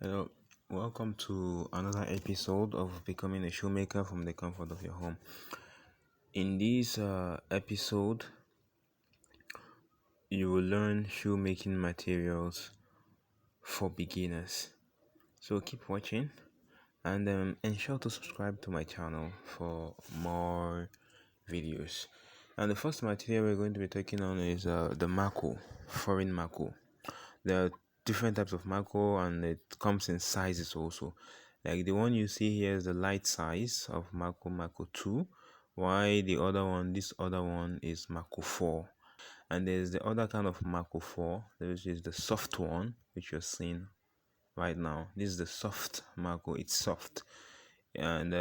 Hello, welcome to another episode of Becoming a Shoemaker from the Comfort of Your Home. In this episode, you will learn shoemaking materials for beginners. So keep watching and ensure to subscribe to my channel for more videos. And the first material we're going to be taking on is the mako, foreign mako. There are different types of mako and it comes in sizes also. Like the one you see here is the light size of mako 2, while this other one is mako 4. And there's the other kind of mako 4, which is the soft one, which you're seeing right now. This is the soft mako. It's soft and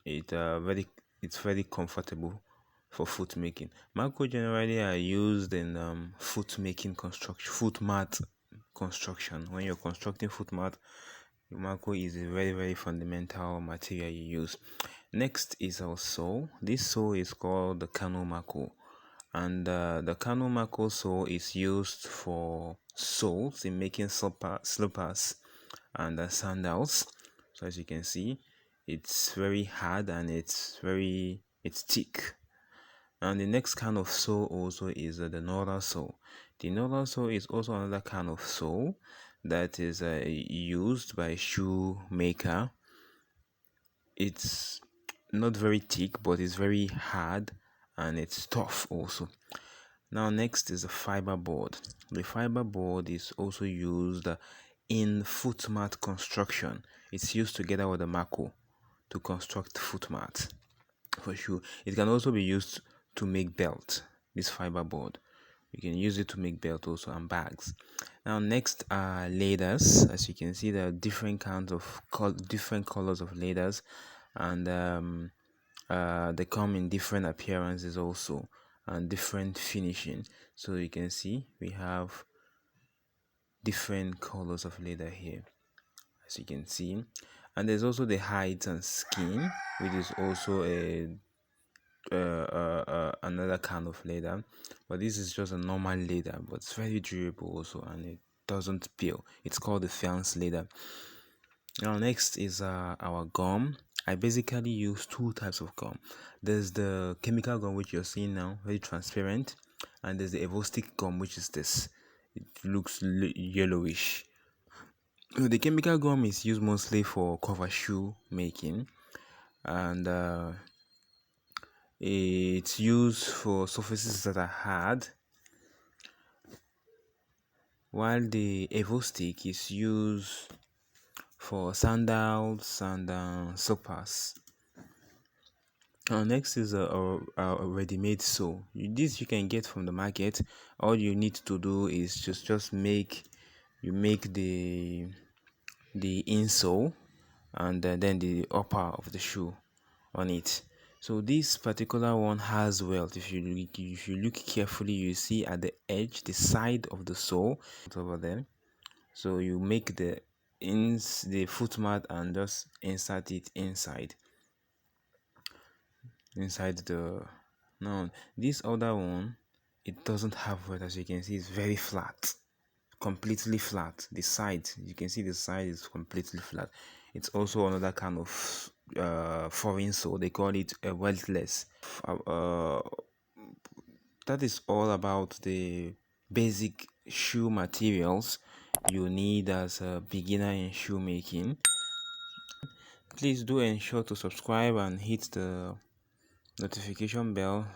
it's very comfortable for foot making. Mako generally are used in foot making construction, foot mat construction. When you're constructing foot mat, mako is a very fundamental material you use. Next is our sole. This sole is called the Kano mako, and the Kano mako sole is used for soles in making slippers and sandals. So as you can see, it's very hard and it's thick. And the next kind of sole also is the Nora sole. The Nora sole is also another kind of sole that is used by shoemaker. It's not very thick, but it's very hard and it's tough also. Now next is the fiber board. The fiber board is also used in foot mat construction. It's used together with the mako to construct foot mat for sure. It can also be used to make belt. This fiber board, you can use it to make belt also and bags. Now next are leathers. As you can see, there are different kinds of different colors of leathers, and they come in different appearances also and different finishing. So you can see we have different colors of leather here, as you can see. And there's also the hides and skin, which is also another kind of leather, but this is just a normal leather, but it's very durable also and it doesn't peel. It's called the fiance leather. Now next is our gum. I basically use two types of gum. There's the chemical gum, which you're seeing now, very transparent, and there's the evostick gum, which is this. It looks yellowish. The chemical gum is used mostly for cover shoe making, and it's used for surfaces that are hard, while the evostick is used for sandals and slippers. Next is a ready-made sole. This you can get from the market. All you need to do is just make the insole and then the upper of the shoe on it. So this particular one has welt. If you look carefully, you see at the edge, the side of the sole over there. So you make the foot mat and just insert it inside the. Now this other one, it doesn't have welt. As you can see, it's very flat, completely flat. The side, you can see the side is completely flat. It's also another kind of foreign sole. They call it a weltless. That is all about the basic shoe materials you need as a beginner in shoemaking. Please do ensure to subscribe and hit the notification bell